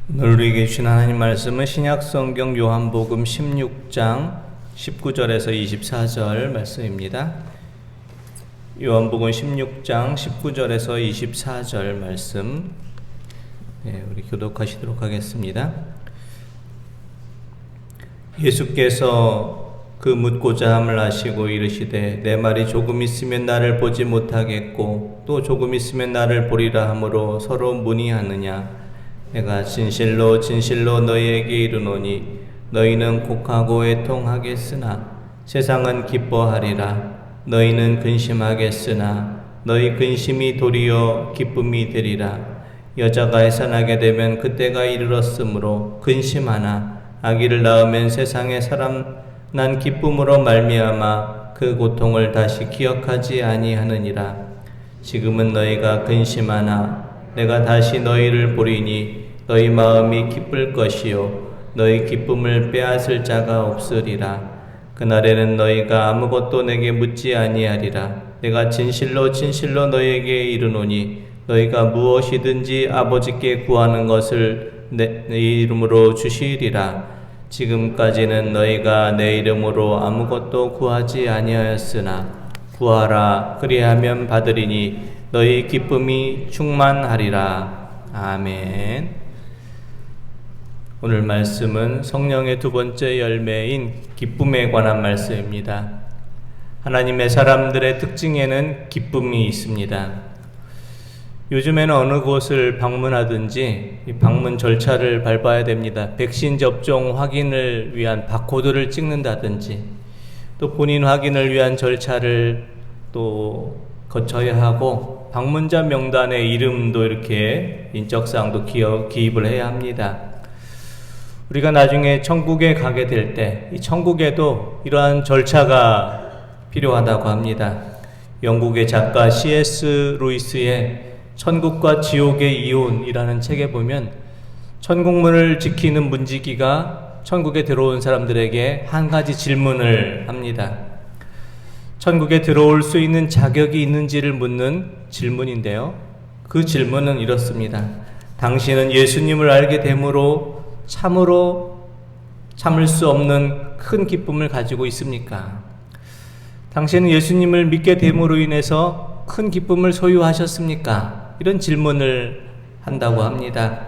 오늘 우리에게 주신 하나님 말씀은 신약성경 요한복음 16장 19절에서 24절 말씀입니다. 요한복음 16장 19절에서 24절 말씀 우리 교독하시도록 하겠습니다. 예수께서 그 묻고자 함을 아시고 이르시되 내 말이 조금 있으면 나를 보지 못하겠고 또 조금 있으면 나를 보리라 하므로 서로 문의하느냐. 내가 진실로 진실로 너희에게 이르노니 너희는 곡하고 애통하겠으나 세상은 기뻐하리라. 너희는 근심하겠으나 너희 근심이 도리어 기쁨이 되리라. 여자가 해산하게 되면 그때가 이르렀으므로 근심하나 아기를 낳으면 세상의 사람 난 기쁨으로 말미암아 그 고통을 다시 기억하지 아니하느니라. 지금은 너희가 근심하나 내가 다시 너희를 보리니 너희 마음이 기쁠 것이요 너희 기쁨을 빼앗을 자가 없으리라. 그날에는 너희가 아무것도 내게 묻지 아니하리라. 내가 진실로 진실로 너희에게 이르노니 너희가 무엇이든지 아버지께 구하는 것을 내 이름으로 주시리라. 지금까지는 너희가 내 이름으로 아무것도 구하지 아니하였으나 구하라 그리하면 받으리니 너희 기쁨이 충만하리라. 아멘. 오늘 말씀은 성령의 두 번째 열매인 기쁨에 관한 말씀입니다. 하나님의 사람들의 특징에는 기쁨이 있습니다. 요즘에는 어느 곳을 방문하든지 이 방문 절차를 밟아야 됩니다. 백신 접종 확인을 위한 바코드를 찍는다든지 또 본인 확인을 위한 절차를 또 거쳐야 하고 방문자 명단에 이름도 이렇게 인적사항도 기입을 해야 합니다. 우리가 나중에 천국에 가게 될 때 이 천국에도 이러한 절차가 필요하다고 합니다. 영국의 작가 C.S. 루이스의 천국과 지옥의 이혼이라는 책에 보면 천국문을 지키는 문지기가 천국에 들어온 사람들에게 한 가지 질문을 합니다. 천국에 들어올 수 있는 자격이 있는지를 묻는 질문인데요. 그 질문은 이렇습니다. 당신은 예수님을 알게 됨으로 참으로 참을 수 없는 큰 기쁨을 가지고 있습니까? 당신은 예수님을 믿게 됨으로 인해서 큰 기쁨을 소유하셨습니까? 이런 질문을 한다고 합니다.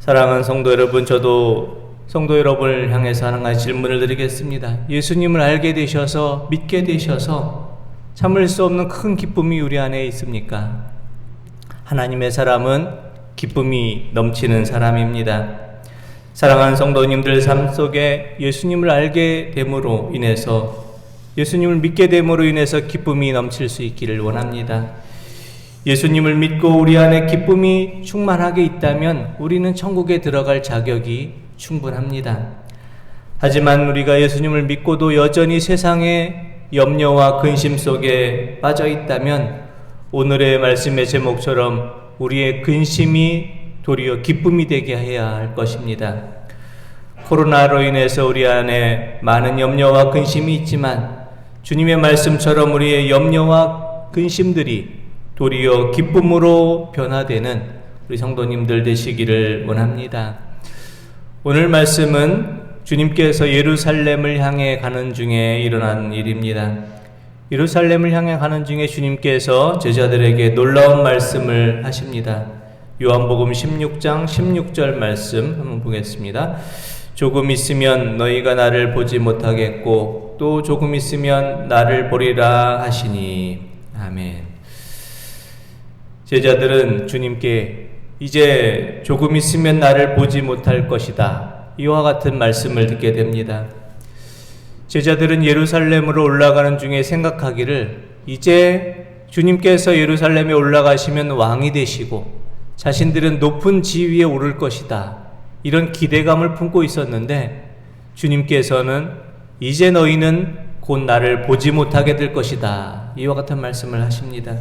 사랑하는 성도 여러분, 저도 성도 여러분을 향해서 하는 가지 질문을 드리겠습니다. 예수님을 알게 되셔서 믿게 되셔서 참을 수 없는 큰 기쁨이 우리 안에 있습니까? 하나님의 사람은 기쁨이 넘치는 사람입니다. 사랑하는 성도님들 삶 속에 예수님을 알게 됨으로 인해서 예수님을 믿게 됨으로 인해서 기쁨이 넘칠 수 있기를 원합니다. 예수님을 믿고 우리 안에 기쁨이 충만하게 있다면 우리는 천국에 들어갈 자격이 충분합니다. 하지만 우리가 예수님을 믿고도 여전히 세상의 염려와 근심 속에 빠져 있다면 오늘의 말씀의 제목처럼 우리의 근심이 도리어 기쁨이 되게 해야 할 것입니다. 코로나로 인해서 우리 안에 많은 염려와 근심이 있지만 주님의 말씀처럼 우리의 염려와 근심들이 도리어 기쁨으로 변화되는 우리 성도님들 되시기를 원합니다. 오늘 말씀은 주님께서 예루살렘을 향해 가는 중에 일어난 일입니다. 예루살렘을 향해 가는 중에 주님께서 제자들에게 놀라운 말씀을 하십니다. 요한복음 16장 16절 말씀 한번 보겠습니다. 조금 있으면 너희가 나를 보지 못하겠고 또 조금 있으면 나를 보리라 하시니. 아멘. 제자들은 주님께 이제 조금 있으면 나를 보지 못할 것이다, 이와 같은 말씀을 듣게 됩니다. 제자들은 예루살렘으로 올라가는 중에 생각하기를 이제 주님께서 예루살렘에 올라가시면 왕이 되시고 자신들은 높은 지위에 오를 것이다, 이런 기대감을 품고 있었는데 주님께서는 이제 너희는 곧 나를 보지 못하게 될 것이다, 이와 같은 말씀을 하십니다.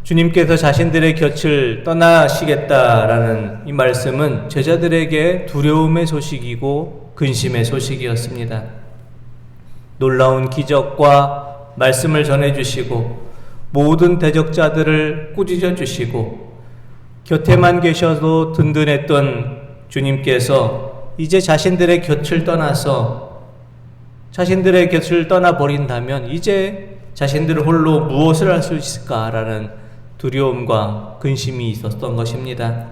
주님께서 자신들의 곁을 떠나시겠다라는 이 말씀은 제자들에게 두려움의 소식이고 근심의 소식이었습니다. 놀라운 기적과 말씀을 전해주시고 모든 대적자들을 꾸짖어 주시고 곁에만 계셔도 든든했던 주님께서 이제 자신들의 곁을 떠나버린다면 이제 자신들 홀로 무엇을 할 수 있을까라는 두려움과 근심이 있었던 것입니다.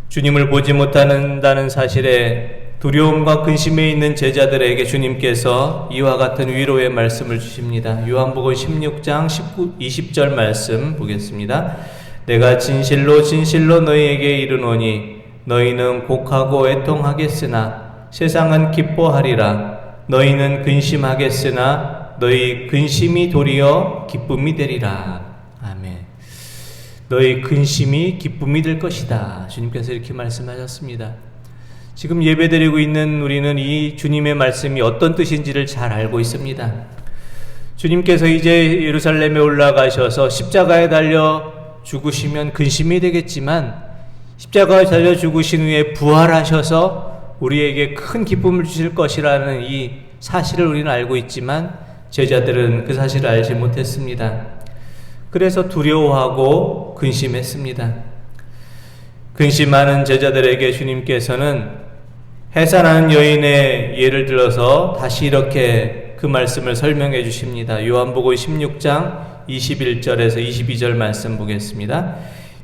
주님을 보지 못한다는 사실에 두려움과 근심에 있는 제자들에게 주님께서 이와 같은 위로의 말씀을 주십니다. 요한복음 16장 20절 말씀 보겠습니다. 내가 진실로 진실로 너희에게 이르노니 너희는 곡하고 애통하겠으나 세상은 기뻐하리라. 너희는 근심하겠으나 너희 근심이 도리어 기쁨이 되리라. 아멘. 너희 근심이 기쁨이 될 것이다. 주님께서 이렇게 말씀하셨습니다. 지금 예배드리고 있는 우리는 이 주님의 말씀이 어떤 뜻인지를 잘 알고 있습니다. 주님께서 이제 예루살렘에 올라가셔서 십자가에 달려 죽으시면 근심이 되겠지만 십자가에 달려 죽으신 후에 부활하셔서 우리에게 큰 기쁨을 주실 것이라는 이 사실을 우리는 알고 있지만 제자들은 그 사실을 알지 못했습니다. 그래서 두려워하고 근심했습니다. 근심하는 제자들에게 주님께서는 해산하는 여인의 예를 들어서 다시 이렇게 그 말씀을 설명해 주십니다. 요한복음 16장 21절에서 22절 말씀 보겠습니다.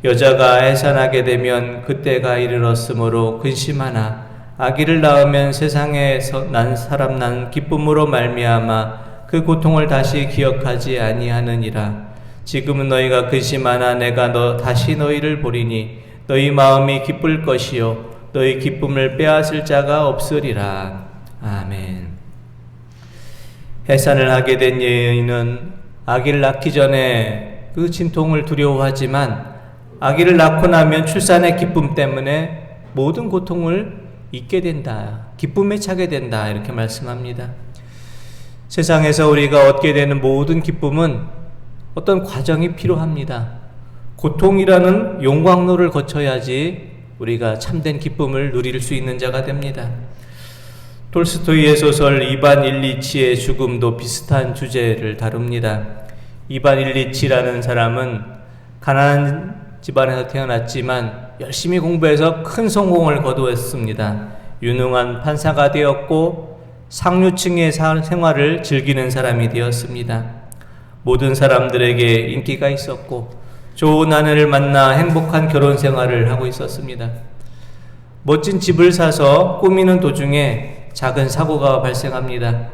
여자가 해산하게 되면 그때가 이르렀으므로 근심하나 아기를 낳으면 세상에서 난 사람 난 기쁨으로 말미암아 그 고통을 다시 기억하지 아니하느니라. 지금은 너희가 근심하나 내가 다시 너희를 보리니 너희 마음이 기쁠 것이요 너희 기쁨을 빼앗을 자가 없으리라. 아멘. 해산을 하게 된 여인은 아기를 낳기 전에 그 진통을 두려워하지만 아기를 낳고 나면 출산의 기쁨 때문에 모든 고통을 잊게 된다. 기쁨에 차게 된다. 이렇게 말씀합니다. 세상에서 우리가 얻게 되는 모든 기쁨은 어떤 과정이 필요합니다. 고통이라는 용광로를 거쳐야지 우리가 참된 기쁨을 누릴 수 있는 자가 됩니다. 톨스토이의 소설 이반 일리치의 죽음도 비슷한 주제를 다룹니다. 이반 일리치라는 사람은 가난한 집안에서 태어났지만 열심히 공부해서 큰 성공을 거두었습니다. 유능한 판사가 되었고 상류층의 생활을 즐기는 사람이 되었습니다. 모든 사람들에게 인기가 있었고 좋은 아내를 만나 행복한 결혼 생활을 하고 있었습니다. 멋진 집을 사서 꾸미는 도중에 작은 사고가 발생합니다.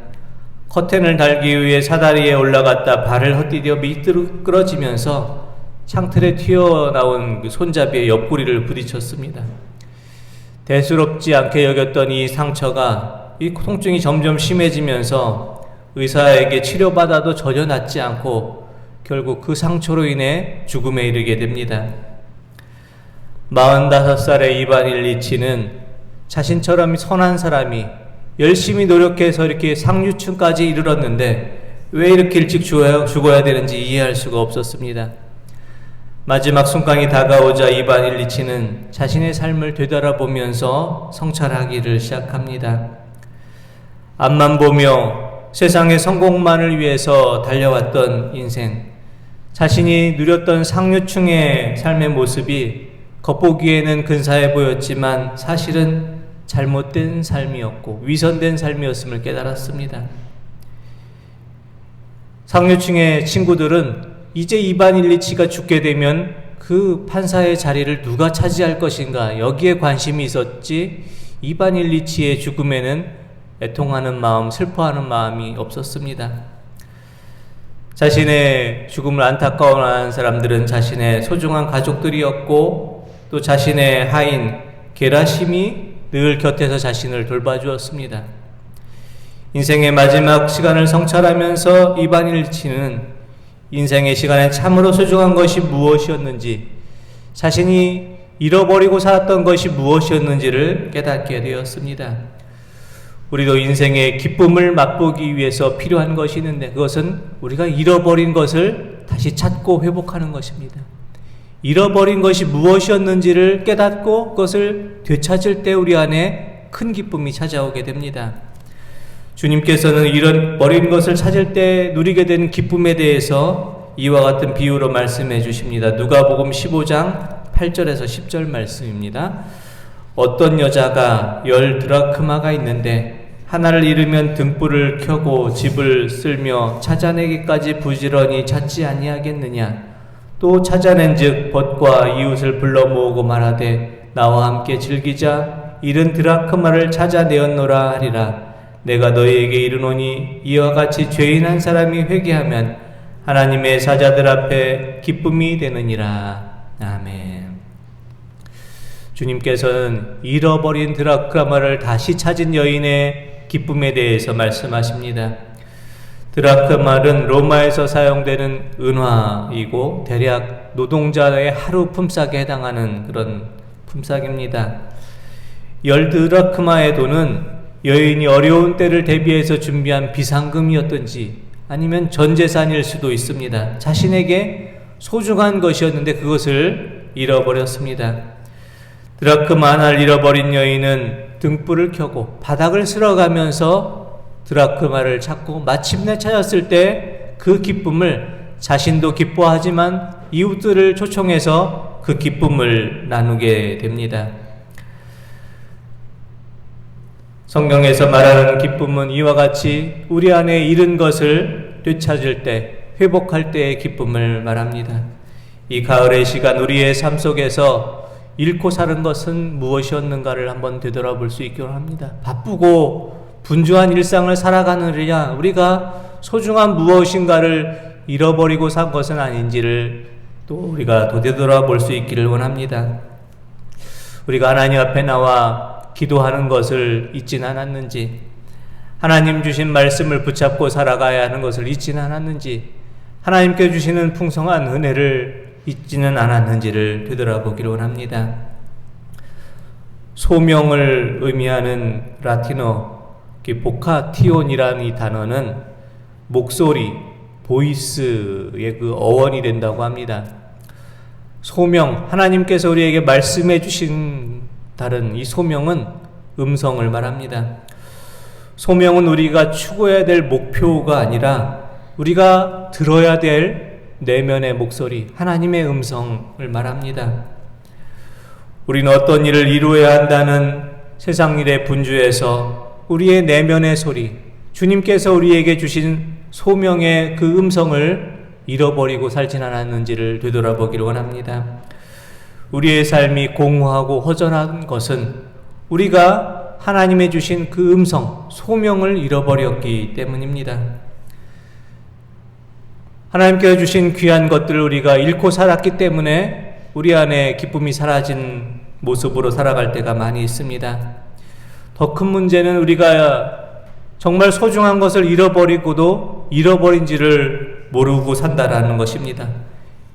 커튼을 달기 위해 사다리에 올라갔다 발을 헛디뎌 미끄러지면서 창틀에 튀어나온 그 손잡이의 옆구리를 부딪혔습니다. 대수롭지 않게 여겼던 이 상처가 이 통증이 점점 심해지면서 의사에게 치료받아도 전혀 낫지 않고 결국 그 상처로 인해 죽음에 이르게 됩니다. 45살의 이반 일리치는 자신처럼 선한 사람이 열심히 노력해서 이렇게 상류층까지 이르렀는데 왜 이렇게 일찍 죽어야 되는지 이해할 수가 없었습니다. 마지막 순간이 다가오자 이반 일리치는 자신의 삶을 되돌아보면서 성찰하기를 시작합니다. 앞만 보며 세상의 성공만을 위해서 달려왔던 인생, 자신이 누렸던 상류층의 삶의 모습이 겉보기에는 근사해 보였지만 사실은 잘못된 삶이었고 위선된 삶이었음을 깨달았습니다. 상류층의 친구들은 이제 이반 일리치가 죽게 되면 그 판사의 자리를 누가 차지할 것인가 여기에 관심이 있었지 이반 일리치의 죽음에는 애통하는 마음, 슬퍼하는 마음이 없었습니다. 자신의 죽음을 안타까워하는 사람들은 자신의 소중한 가족들이었고 또 자신의 하인 게라심이 늘 곁에서 자신을 돌봐주었습니다. 인생의 마지막 시간을 성찰하면서 이반 일리치는 인생의 시간에 참으로 소중한 것이 무엇이었는지, 자신이 잃어버리고 살았던 것이 무엇이었는지를 깨닫게 되었습니다. 우리도 인생의 기쁨을 맛보기 위해서 필요한 것이 있는데 그것은 우리가 잃어버린 것을 다시 찾고 회복하는 것입니다. 잃어버린 것이 무엇이었는지를 깨닫고 그것을 되찾을 때 우리 안에 큰 기쁨이 찾아오게 됩니다. 주님께서는 잃어버린 것을 찾을 때 누리게 되는 기쁨에 대해서 이와 같은 비유로 말씀해 주십니다. 누가복음 15장 8절에서 10절 말씀입니다. 어떤 여자가 10 드라크마가 있는데 하나를 잃으면 등불을 켜고 집을 쓸며 찾아내기까지 부지런히 찾지 아니하겠느냐. 또 찾아낸즉 벗과 이웃을 불러 모으고 말하되 나와 함께 즐기자. 잃은 드라크마를 찾아내었노라 하리라. 내가 너희에게 이르노니 이와 같이 죄인 한 사람이 회개하면 하나님의 사자들 앞에 기쁨이 되느니라. 아멘. 주님께서는 잃어버린 드라크마를 다시 찾은 여인의 기쁨에 대해서 말씀하십니다. 드라크마는 로마에서 사용되는 은화이고 대략 노동자의 하루 품삯에 해당하는 그런 품삯입니다. 10 드라크마의 돈은 여인이 어려운 때를 대비해서 준비한 비상금이었던지 아니면 전 재산일 수도 있습니다. 자신에게 소중한 것이었는데 그것을 잃어버렸습니다. 드라크마 하나를 잃어버린 여인은 등불을 켜고 바닥을 쓸어가면서 드라크마를 찾고 마침내 찾았을 때 그 기쁨을 자신도 기뻐하지만 이웃들을 초청해서 그 기쁨을 나누게 됩니다. 성경에서 말하는 기쁨은 이와 같이 우리 안에 잃은 것을 되찾을 때, 회복할 때의 기쁨을 말합니다. 이 가을의 시간 우리의 삶 속에서 잃고 사는 것은 무엇이었는가를 한번 되돌아볼 수 있기를 합니다. 바쁘고 분주한 일상을 살아가느냐 우리가 소중한 무엇인가를 잃어버리고 산 것은 아닌지를 또 우리가 되돌아볼 수 있기를 원합니다. 우리가 하나님 앞에 나와 기도하는 것을 잊진 않았는지, 하나님 주신 말씀을 붙잡고 살아가야 하는 것을 잊지는 않았는지, 하나님께 주시는 풍성한 은혜를 잊지는 않았는지를 되돌아보기를 원합니다. 소명을 의미하는 라틴어 보카티온이라는 이 단어는 목소리, 보이스의 그 어원이 된다고 합니다. 소명, 하나님께서 우리에게 말씀해 주신 다른 이 소명은 음성을 말합니다. 소명은 우리가 추구해야 될 목표가 아니라 우리가 들어야 될 내면의 목소리, 하나님의 음성을 말합니다. 우리는 어떤 일을 이루어야 한다는 세상 일의 분주에서 우리의 내면의 소리, 주님께서 우리에게 주신 소명의 그 음성을 잃어버리고 살진 않았는지를 되돌아보기를 원합니다. 우리의 삶이 공허하고 허전한 것은 우리가 하나님의 주신 그 음성, 소명을 잃어버렸기 때문입니다. 하나님께서 주신 귀한 것들을 우리가 잃고 살았기 때문에 우리 안에 기쁨이 사라진 모습으로 살아갈 때가 많이 있습니다. 더 큰 문제는 우리가 정말 소중한 것을 잃어버리고도 잃어버린지를 모르고 산다라는 것입니다.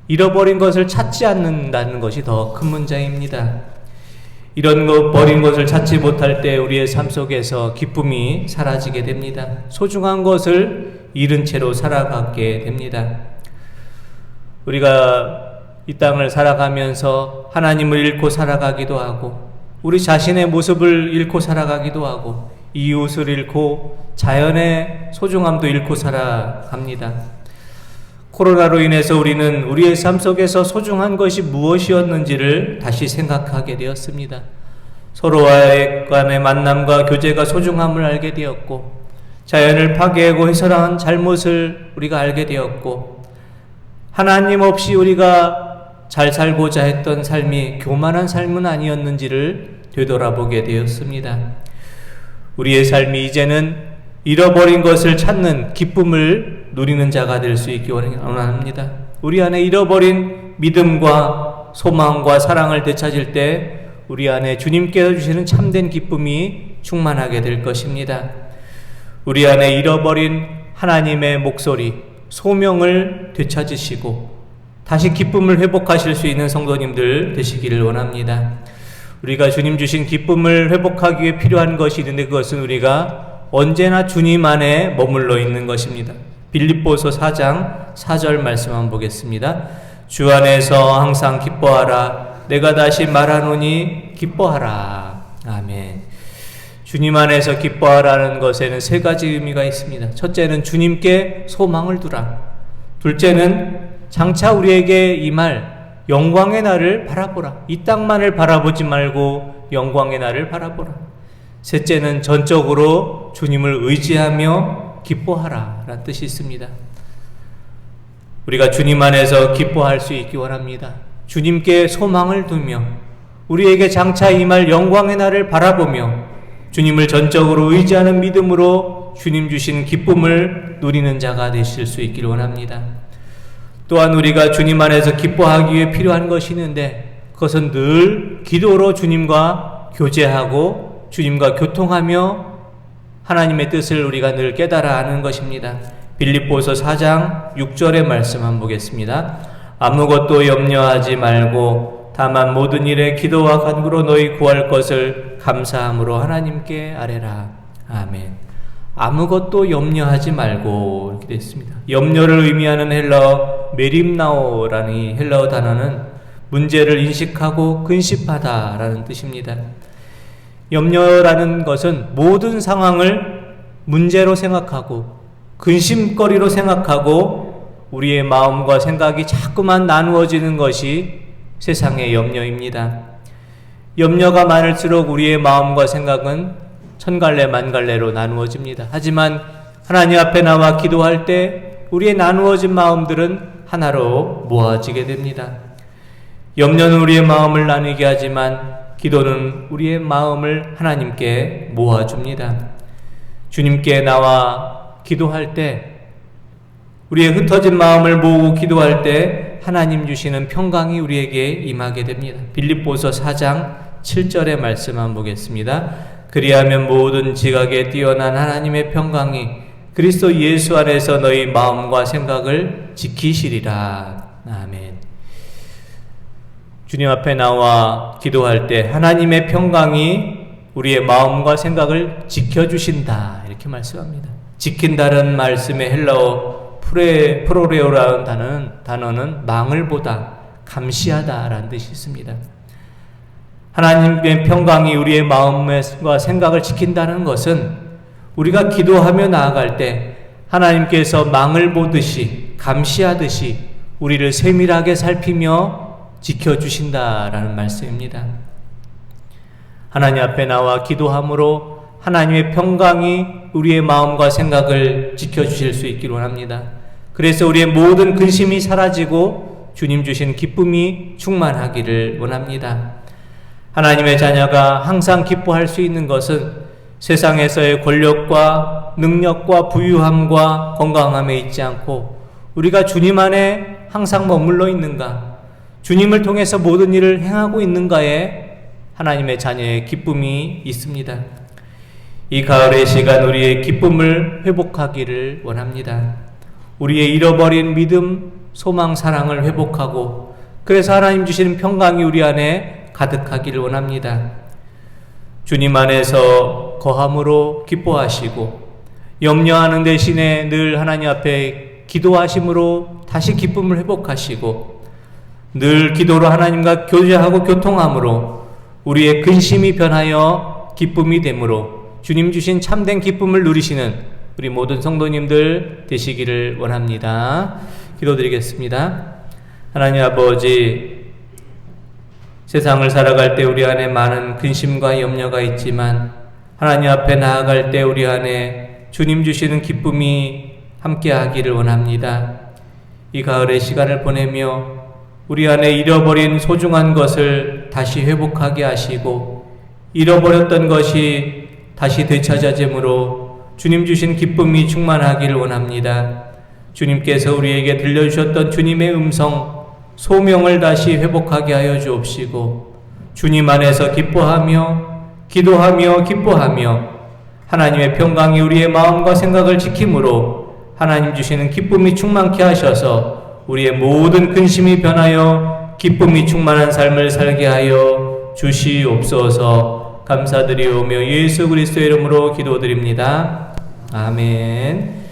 잃어버린 것을 찾지 않는다는 것이 더 큰 문제입니다. 이런 것, 버린 것을 찾지 못할 때 우리의 삶 속에서 기쁨이 사라지게 됩니다. 소중한 것을 잃은 채로 살아가게 됩니다. 우리가 이 땅을 살아가면서 하나님을 잃고 살아가기도 하고, 우리 자신의 모습을 잃고 살아가기도 하고, 이웃을 잃고 자연의 소중함도 잃고 살아갑니다. 코로나로 인해서 우리는 우리의 삶 속에서 소중한 것이 무엇이었는지를 다시 생각하게 되었습니다. 서로와의 간의 만남과 교제가 소중함을 알게 되었고, 자연을 파괴하고 훼손한 잘못을 우리가 알게 되었고, 하나님 없이 우리가 잘 살고자 했던 삶이 교만한 삶은 아니었는지를 되돌아보게 되었습니다. 우리의 삶이 이제는 잃어버린 것을 찾는 기쁨을 누리는 자가 될 수 있기 원합니다. 우리 안에 잃어버린 믿음과 소망과 사랑을 되찾을 때 우리 안에 주님께서 주시는 참된 기쁨이 충만하게 될 것입니다. 우리 안에 잃어버린 하나님의 목소리, 소명을 되찾으시고 다시 기쁨을 회복하실 수 있는 성도님들 되시기를 원합니다. 우리가 주님 주신 기쁨을 회복하기 위해 필요한 것이 있는데 그것은 우리가 언제나 주님 안에 머물러 있는 것입니다. 빌립보서 4장 4절 말씀 한번 보겠습니다. 주 안에서 항상 기뻐하라. 내가 다시 말하노니 기뻐하라. 아멘. 주님 안에서 기뻐하라는 것에는 세 가지 의미가 있습니다. 첫째는 주님께 소망을 두라. 둘째는 장차 우리에게 임할 영광의 날을 바라보라. 이 땅만을 바라보지 말고 영광의 날을 바라보라. 셋째는 전적으로 주님을 의지하며 기뻐하라 라는 뜻이 있습니다. 우리가 주님 안에서 기뻐할 수 있기 원합니다. 주님께 소망을 두며 우리에게 장차 임할 영광의 날을 바라보며 주님을 전적으로 의지하는 믿음으로 주님 주신 기쁨을 누리는 자가 되실 수 있기를 원합니다. 또한 우리가 주님 안에서 기뻐하기 위해 필요한 것이 있는데 그것은 늘 기도로 주님과 교제하고 주님과 교통하며 하나님의 뜻을 우리가 늘 깨달아 아는 것입니다. 빌립보서 4장 6절의 말씀 한번 보겠습니다. 아무것도 염려하지 말고 다만 모든 일에 기도와 간구로 너희 구할 것을 감사함으로 하나님께 아뢰라. 아멘. 아무것도 염려하지 말고 이렇게 되어 있습니다. 염려를 의미하는 헬라어 메림나오라는 이 헬라어 단어는 문제를 인식하고 근심하다라는 뜻입니다. 염려라는 것은 모든 상황을 문제로 생각하고 근심거리로 생각하고 우리의 마음과 생각이 자꾸만 나누어지는 것이 세상의 염려입니다. 염려가 많을수록 우리의 마음과 생각은 천갈래 만갈래로 나누어집니다. 하지만 하나님 앞에 나와 기도할 때 우리의 나누어진 마음들은 하나로 모아지게 됩니다. 염려는 우리의 마음을 나누게 하지만 기도는 우리의 마음을 하나님께 모아줍니다. 주님께 나와 기도할 때 우리의 흩어진 마음을 모으고 기도할 때 하나님 주시는 평강이 우리에게 임하게 됩니다. 빌립보서 4장 7절의 말씀 한번 보겠습니다. 그리하면 모든 지각에 뛰어난 하나님의 평강이 그리스도 예수 안에서 너희 마음과 생각을 지키시리라. 아멘. 주님 앞에 나와 기도할 때 하나님의 평강이 우리의 마음과 생각을 지켜주신다 이렇게 말씀합니다. 지킨다는 말씀의 헬라어 프로레오라는 단어는 망을 보다, 감시하다라는 뜻이 있습니다. 하나님의 평강이 우리의 마음과 생각을 지킨다는 것은 우리가 기도하며 나아갈 때 하나님께서 망을 보듯이 감시하듯이 우리를 세밀하게 살피며 지켜주신다라는 말씀입니다. 하나님 앞에 나와 기도함으로 하나님의 평강이 우리의 마음과 생각을 지켜주실 수 있기를 원합니다. 그래서 우리의 모든 근심이 사라지고 주님 주신 기쁨이 충만하기를 원합니다. 하나님의 자녀가 항상 기뻐할 수 있는 것은 세상에서의 권력과 능력과 부유함과 건강함에 있지 않고 우리가 주님 안에 항상 머물러 있는가, 주님을 통해서 모든 일을 행하고 있는가에 하나님의 자녀의 기쁨이 있습니다. 이 가을의 시간 우리의 기쁨을 회복하기를 원합니다. 우리의 잃어버린 믿음, 소망, 사랑을 회복하고 그래서 하나님 주시는 평강이 우리 안에 가득하기를 원합니다. 주님 안에서 거함으로 기뻐하시고 염려하는 대신에 늘 하나님 앞에 기도하심으로 다시 기쁨을 회복하시고 늘 기도로 하나님과 교제하고 교통함으로 우리의 근심이 변하여 기쁨이 되므로 주님 주신 참된 기쁨을 누리시는 우리 모든 성도님들 되시기를 원합니다. 기도드리겠습니다. 하나님 아버지, 세상을 살아갈 때 우리 안에 많은 근심과 염려가 있지만 하나님 앞에 나아갈 때 우리 안에 주님 주시는 기쁨이 함께하기를 원합니다. 이 가을의 시간을 보내며 우리 안에 잃어버린 소중한 것을 다시 회복하게 하시고 잃어버렸던 것이 다시 되찾아짐으로 주님 주신 기쁨이 충만하기를 원합니다. 주님께서 우리에게 들려주셨던 주님의 음성, 소명을 다시 회복하게 하여 주옵시고 주님 안에서 기뻐하며 기도하며 기뻐하며 하나님의 평강이 우리의 마음과 생각을 지킴으로 하나님 주시는 기쁨이 충만케 하셔서 우리의 모든 근심이 변하여 기쁨이 충만한 삶을 살게 하여 주시옵소서. 감사드리오며 예수 그리스도의 이름으로 기도드립니다. 아멘.